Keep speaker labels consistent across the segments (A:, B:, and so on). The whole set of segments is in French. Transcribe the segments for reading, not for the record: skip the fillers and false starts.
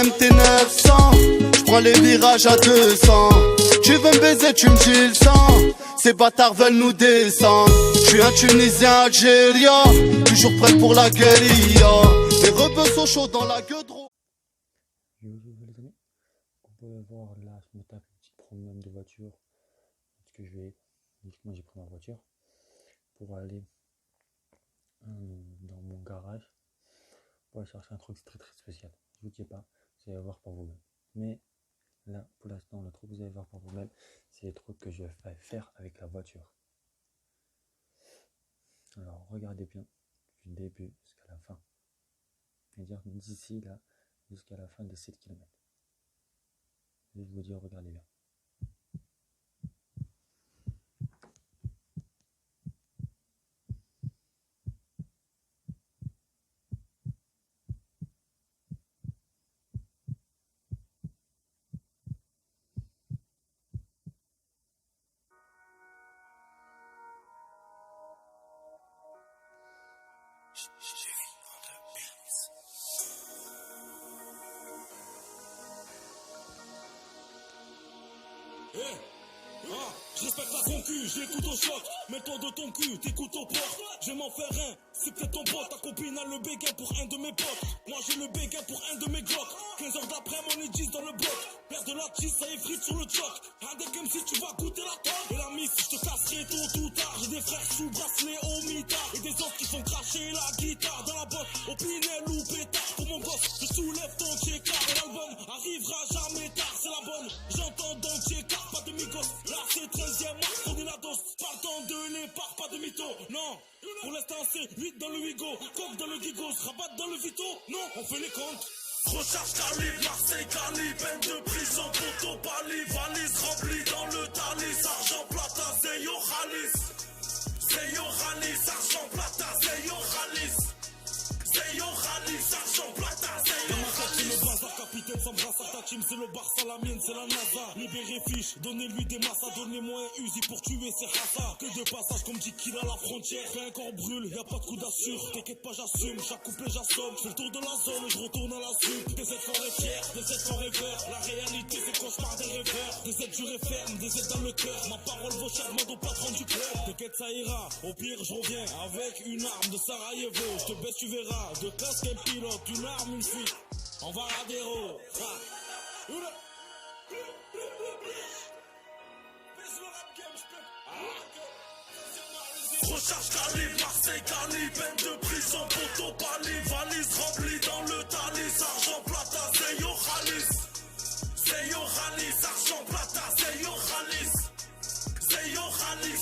A: MT 900. J'prends les virages à 200. Tu veux me baiser, tu me dis le sang. Ces bâtards veulent nous descendre. J'suis un Tunisien algérien, toujours prêt pour la guérilla. Les rebeux sont chauds dans la gueule.
B: Yo les amis, vous pouvez voir là, je me tape une petite promenade de voiture. Parce que moi j'ai pris ma voiture pour aller dans mon garage pour aller chercher un truc très très spécial. Je vous dis pas, vous allez voir par vous-même. Mais là, pour l'instant, le truc que vous allez voir par vous-même, c'est les trucs que je vais faire avec la voiture. Alors regardez bien du début jusqu'à la fin. C'est-à-dire d'ici là jusqu'à la fin des 7 km. Je vais vous dire, regardez bien.
C: Je respecte la concu, je l'écoute au choc. Mets-toi de ton cul, t'écoutes au porte. Je vais m'en faire un, c'est peut-être ton pote. Ta copine a le béguin pour un de mes potes. Moi j'ai le béguin pour un de mes glocks. 15 heures d'après, on est 10 dans le bloc. Père de la cheese, ça effrite sur le choc. Un des games si tu vas goûter la table. Et la miss, je te casserai tôt ou tard. J'ai des frères sous bracelet au mitard. Et des autres qui font cracher la guitare. Dans la botte, au Pinel ou pétard. Pour mon boss, je soulève ton check-up. Et l'album arrivera jamais tard, c'est la bonne. J'entends dans check-up, pas de migos. Là c'est 13e mois, on dit la dose. Pas le temps de l'épargne, pas de mytho. Non, pour l'instant c'est 8 dans le Wigo. Coq dans le Gigos, rabat dans le Vito. Non, on fait les comptes. Recharge calibre, Marseille calibre, peine de prison, poteau pali, valise remplie dans le talis, argent plata, Zeyo Khalis, argent plata, Zeyo Khalis, argent plata, Zeyo Khalis. Le bazar capitaine s'embrasse à ta team, c'est le Barça, la mienne, c'est la NASA. Libérez fiche, donnez-lui des massas, donnez-moi un Uzi pour tuer ses rassas. Que de passage comme dit qu'il a la frontière, fait un corps brûle, y'a pas de coup d'assure. T'inquiète pas, j'assume, chaque couplet j'assomme. J'fais le tour de la zone, je retourne à la suite. Des aides forêt fières, des aides forêt vert. La réalité c'est cauchemar des rêveurs. Des aides durées fermes, des aides dans le cœur. Ma parole vaut cher, demande au patron du club. T'inquiète ça ira, au pire je reviens avec une arme de Sarajevo. Je te baisse tu verras, de casque un pilote, une arme, une fuite. On va à des roues. Recharge calibre, Marseille calibre, peine de prison, poteau pali, valise remplie dans le talis, argent plata, Zeyo Khalis, argent plata, Zeyo Khalis,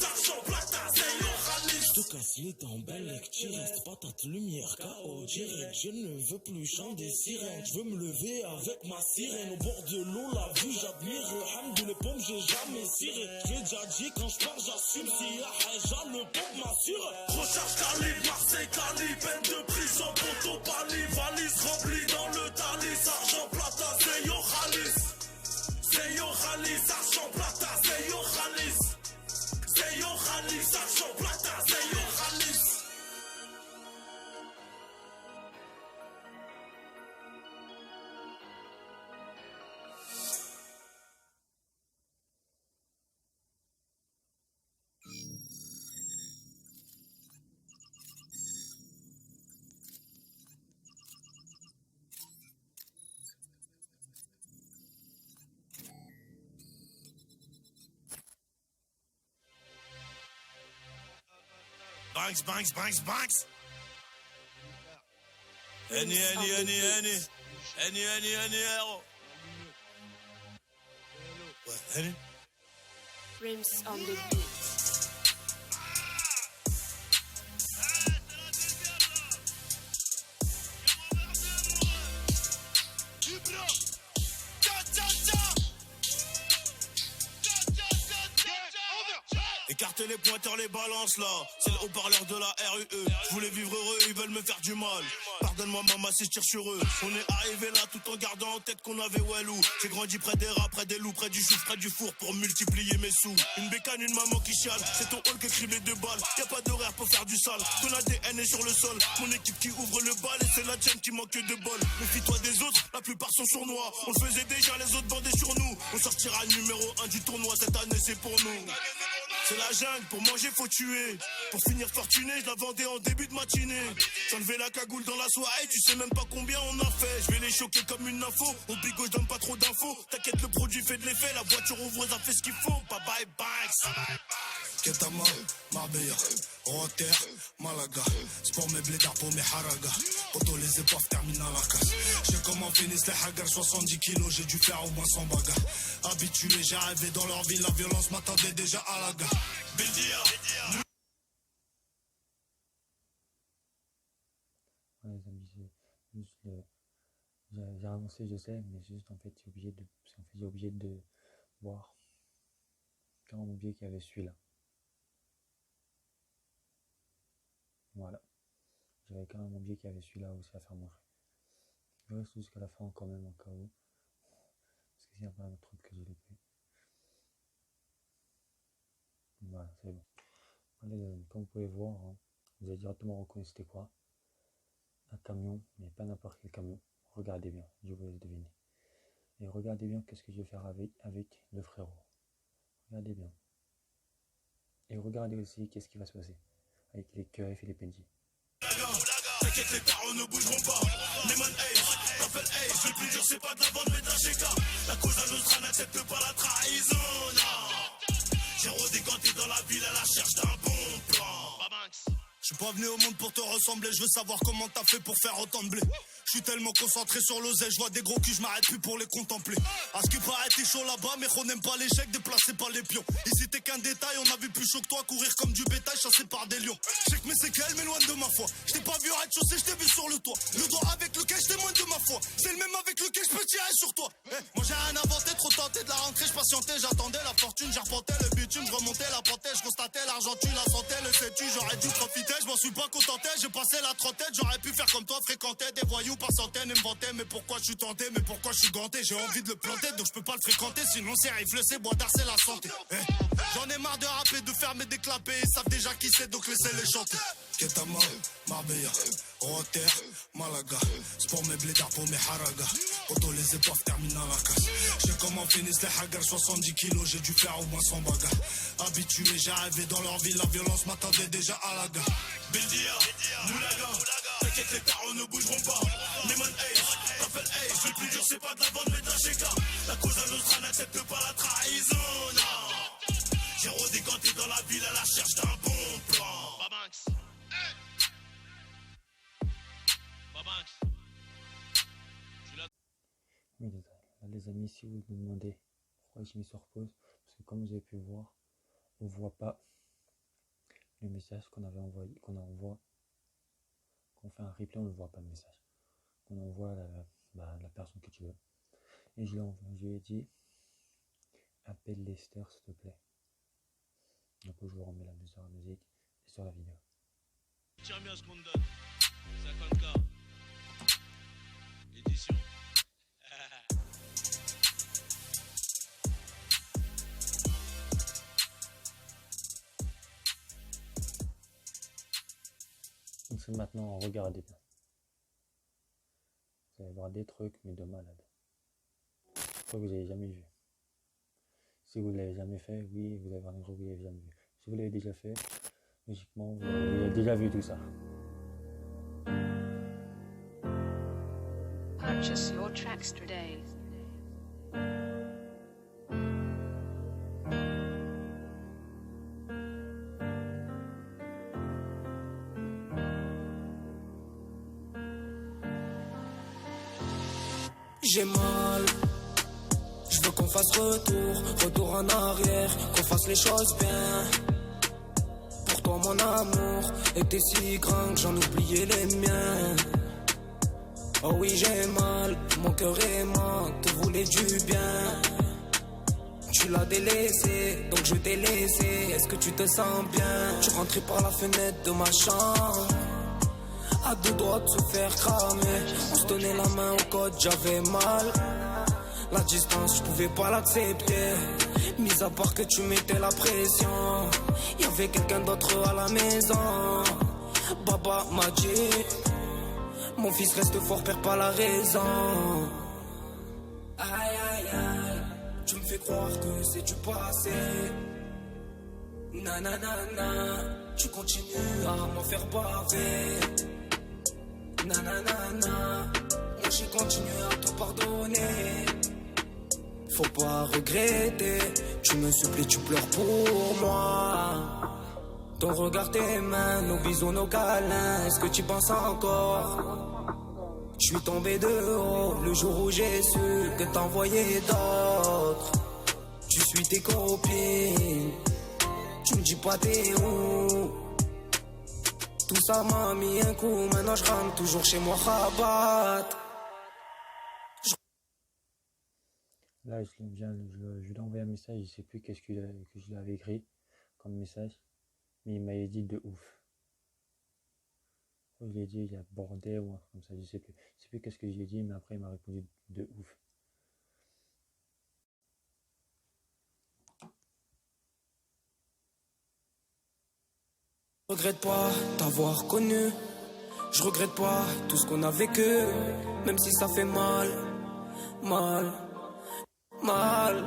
C: argent plata, Zeyo Khalis. Je te casse les dents, belle lecture, reste patate lumière, KO direct, je ne veux plus chanter des sirènes, je veux me lever avec ma sirène, au bord de l'eau, la vue, j'admire, le les pommes, j'ai jamais ciré, j'ai déjà dit, quand je pars, j'assume, si y'a Haja, le pompe m'assure. Recharge calibre, Marseille calibre, peine de prison, poteau pali, valise remplie dans le talis, argent plata, Zeyo Khalis, argent plata, Zeyo Khalis, argent plata, Zeyo Khalis. Banks. Any. What? Any?
D: Rims on the beat.
C: Écartez les pointeurs, les balances là. C'est le haut-parleur de la RUE. Je voulais vivre heureux, ils veulent me faire du mal. Pardonne-moi maman si je tire sur eux. On est arrivé là tout en gardant en tête qu'on avait Walou. J'ai grandi près des rats, près des loups, près du chouf, près du four pour multiplier mes sous. Une bécane, une maman qui chiale. C'est ton hall qui écrit les 2 balles. Y'a pas d'horaire pour faire du sale. Ton ADN est sur le sol. Mon équipe qui ouvre le bal et c'est la tienne qui manque de bol. Méfie-toi des autres, la plupart sont sournois. On le faisait déjà, les autres bandaient sur nous. On sortira numéro 1 du tournoi cette année, c'est pour nous. C'est la jungle, pour manger faut tuer. Pour finir fortuné, je la vendais en début de matinée. J'enlevais la cagoule dans la soirée, tu sais même pas combien on a fait. Je vais les choquer comme une info, au bigot je donne pas trop d'infos. T'inquiète, le produit fait de l'effet, la voiture ouvreuse a fait ce qu'il faut. Bye bye banks.
E: Ketama, Marbella, Rotter, Malaga. C'est pour mes blédards, pour mes haragas. Poto les épaves terminent à la casse. J'ai comment finissent les haggars, 70 kilos, j'ai dû faire au moins 100 bagarres. Habitué, j'ai arrivé dans leur ville, la violence m'attendait déjà à la gare. Bédia.
B: Ouais, les amis, j'ai avancé, je sais, mais juste en fait, j'ai obligé de voir quand mon biais qu'il y avait celui-là. Voilà. J'avais quand même oublié qu'il y avait celui-là aussi à faire manger. Je reste jusqu'à la fin quand même en cas où. Parce que s'il n'y a pas un autre truc que j'ai loupé. Voilà, c'est bon. Allez, comme vous pouvez voir, hein, vous avez directement reconnu c'était quoi. Un camion, mais pas n'importe quel camion. Regardez bien, je vous laisse deviner. Et regardez bien qu'est-ce que je vais faire avec le frérot. Regardez bien. Et regardez aussi qu'est-ce qui va se passer avec les keufs et les PNJ.
C: T'inquiète, les tarots ne bougeront pas. Neyman Ace, Rafael Ace, le plus dur c'est pas de la vente mais d'un chéka. La cause à Nostra n'accepte pas la trahison. J'ai redécanté dans la ville à la recherche d'un bon plan.
E: Je suis pas venu au monde pour te ressembler, je veux savoir comment t'as fait pour faire autant de blé. Je suis tellement concentré sur l'oseille, je vois des gros culs, je m'arrête plus pour les contempler. À ce qui paraît, t'es chaud là-bas, mais on n'aime pas l'échec, déplacé par les pions. Ici t'es qu'un détail, on a vu plus chaud que toi, courir comme du bétail, chassé par des lions. Je sais que mes séquelles m'éloignent de ma foi. Je t'ai pas vu arrêter de chaussée, je t'ai vu sur le toit. Le doigt avec lequel je témoigne de ma foi. C'est le même avec lequel je peux tirer sur toi. Moi j'ai rien inventé, trop tenté de la rentrée, je patientais, j'attendais la fortune, j'arpentais le bitume, je remontais la pantée, je constatais l'argent, tu la sentais, le sais-tu, j'aurais dû profiter, je m'en suis pas contenté, j'ai passé la trentaine, j'aurais pu faire comme toi, fréquenter des voyous par centaines et me vanter, mais pourquoi je suis tenté, mais pourquoi je suis ganté, j'ai envie de le planter, donc je peux pas le fréquenter, sinon c'est rifle, c'est bois d'art, c'est la santé. J'en ai marre de rapper, de faire mes déclapés, ils savent déjà qui c'est, donc laissez-les chanter. Ketama, Marbella, Rotter, Malaga. C'est pour mes blédards, pour mes haragas. Poto les épaves terminent à la casse. Je sais comment finissent les haggars, 70 kilos, j'ai dû faire au moins 100 bagarres. Habitué, j'ai arrivé dans leur ville, la violence m'attendait déjà à la gare.
C: Bédia, Moulaga, t'inquiète, les tarots ne bougeront pas. Neyman Ace, Rafael Ace, le plus dur c'est pas de la vente mais d'un chéka. La cause à Nostra n'accepte pas la trahison. J'ai redécanté dans la ville à la recherche d'un bon plan. Babanks. Babanks.
B: Oui, les amis, si vous me demandez pourquoi je mis sur pause, parce que comme vous avez pu voir, on ne voit pas le message qu'on avait envoyé, qu'on fait un replay, on ne voit pas le message. On envoie la personne que tu veux. Et je lui ai dit, appelle Lester s'il te plaît. Du coup, je vous remets la musique et sur la vidéo.
C: Tiens bien ce qu'on te donne. 50K. Édition.
B: Donc c'est maintenant, regardez bien. Vous allez voir des trucs, mais de malade. Que vous n'avez jamais vu. Si vous ne l'avez jamais fait, oui, vous allez voir des trucs que vous n'avez jamais vu. Si vous l'avez déjà fait, logiquement, vous avez déjà vu tout ça.
D: Purchase your tracks today.
F: J'ai mal, je veux qu'on fasse retour en arrière, qu'on fasse les choses bien. Pour toi mon amour était si grand que j'en oubliais les miens. Oh oui j'ai mal, mon cœur est mort, te voulais du bien. Tu tu l'as délaissé, donc je t'ai laissé. Est-ce que tu te sens bien? Tu rentrais par la fenêtre de ma chambre, à deux doigts de se faire cramer. On se tenait la main au code, j'avais mal. La distance, je pouvais pas l'accepter. Mis à part que tu mettais la pression, y'avait quelqu'un d'autre à la maison. Baba m'a dit, mon fils reste fort, perds pas la raison. Aïe aïe aïe, tu me fais croire que c'est du passé. Nanana, tu continues à m'en faire baver. Nanana, moi j'ai continué à te pardonner. Faut pas regretter, tu me supplies, tu pleures pour moi. Ton regard, tes mains, nos bisous, nos câlins, est-ce que tu penses encore? Je suis tombé de haut le jour où j'ai su que t'envoyais d'autres. Tu suis tes copines, tu me dis pas t'es où. Tout ça m'a mis un coup, maintenant je rentre toujours chez moi Rabat.
B: Là, je lui ai envoyé un message, je sais plus qu'est-ce que je lui avais écrit comme message, mais il m'a dit de ouf. Je lui ai dit il y a bordel ou un truc comme ça, je sais plus. Je sais plus qu'est-ce que j'ai dit, mais après il m'a répondu de ouf.
F: Je regrette pas t'avoir connu, je regrette pas tout ce qu'on a vécu, même si ça fait mal, mal, mal,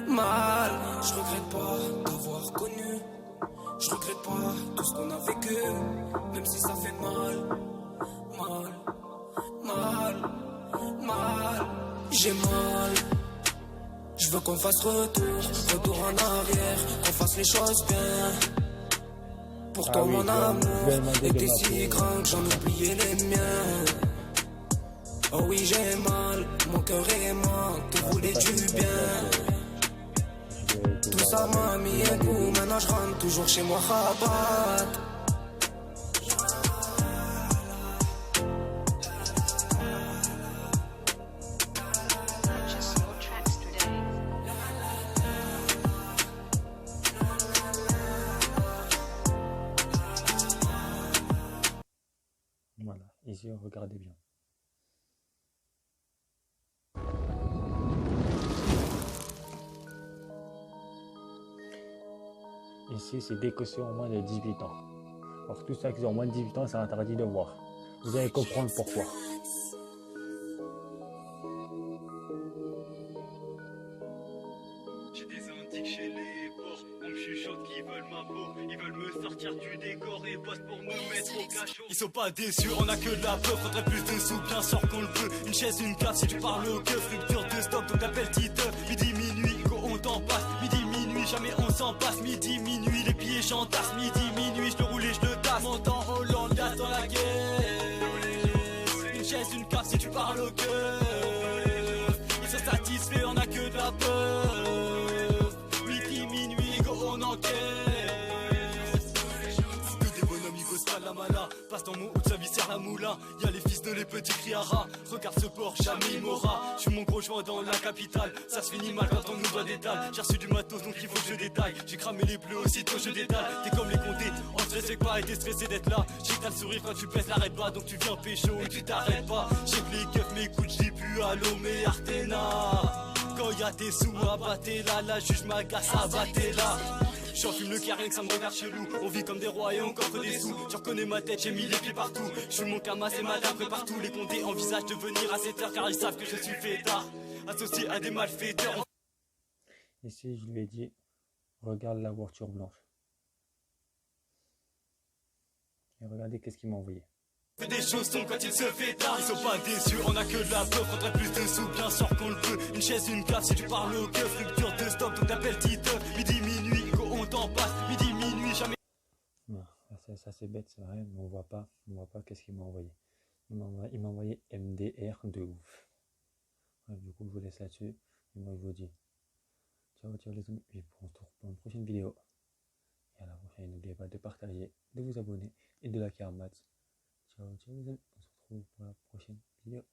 F: mal. Je regrette pas t'avoir connu, je regrette pas tout ce qu'on a vécu, même si ça fait mal, mal, mal, mal. J'ai mal, je veux qu'on fasse retour en arrière, qu'on fasse les choses bien. Pour toi, mon amour était si grand que j'en oubliais les miens. Oh oui, j'ai mal, mon cœur est mort, te voulais du bien. Tout ça m'a mis un coup, maintenant je rentre toujours chez moi Rabat.
D: Purchase your tracks today.
B: Voilà, ici regardez bien. Ici, c'est dès que c'est au moins de 18 ans. Alors tout ça qui ont moins de 18 ans, c'est interdit de voir. Vous allez comprendre pourquoi.
G: J'ai des antiques chez les porcs, on me chuchote qui veulent ma peau. Ils veulent me sortir du décor et bossent pour me mettre au cachot.
C: Ils sont pas déçus, on a que de la peur, faudrait plus de sous, bien sûr qu'on le veut. Une chaise, une cave, si tu parles au keuf, rupture de stock, donc appelle Titeuf. Midi, minuit, go, on t'en passe. Midi, minuit, jamais on s'en passe. Midi, minuit, les pieds j'entasse. Midi, minuit, je le roule et je le tasse. Monte en Hollande, gaz dans la guerre. Une chaise, une cave, si tu parles au keuf. Ils sont satisfaits, on a que de la peur. Midi, minuit, go, on encaisse. Que des bonhommes, ils gossent pas de la mala. Passe dans mon haut de sa viscère la moulin. Y'a les fils de les petits criaras. Regarde ce port, jamais il m'aura. J'suis mon gros joint dans la capitale. Ça se finit mal quand on nous doit des dalles. J'ai reçu du matos donc il faut que je détaille. J'ai cramé les bleus aussitôt je détaille. T'es comme les condés, on se stresse pas et t'es stressé d'être là. J'ai que t'as le sourire quand tu baisses l'arrête pas. Donc tu viens pécho et tu t'arrêtes pas. J'ai que les keufs m'écoutent, j'dis plus allô mais Artena. Quand y'a des sous à battre là, la juge m'agace à battre là. J'en fume le carré que ça me regarde chelou. On vit comme des rois et on coffre des sous. Je reconnais ma tête, j'ai mis les pieds partout. Je suis mon camas et madame prépare tous. Les condés envisagent de venir à 7h car ils savent que je suis fêtard. Associé à des malfaiteurs.
B: Ici, je lui ai dit, regarde la voiture blanche. Et regardez qu'est-ce qu'il m'a envoyé.
C: Fait des choses sont quand il se fait tard. Ils sont pas déçus, on a que de la peur, faudrait plus de sous, bien sûr qu'on le veut. Une chaise, une cave, si tu parles au keuf, rupture de stock, donc t'appelles Titeuf. Midi, minuit, go, on t'en passe. Midi, minuit, jamais.
B: Non, ça c'est bête, c'est vrai, mais on voit pas qu'est-ce qu'il m'a envoyé. Il m'a envoyé MDR de ouf. Ouais, du coup, je vous laisse là-dessus. Et moi, je vous dis ciao, ciao les amis. Et on se retrouve pour une prochaine vidéo. Et à la prochaine, n'oubliez pas de partager, de vous abonner et de liker un max. Ciao, ciao les amis. On se retrouve pour la prochaine vidéo.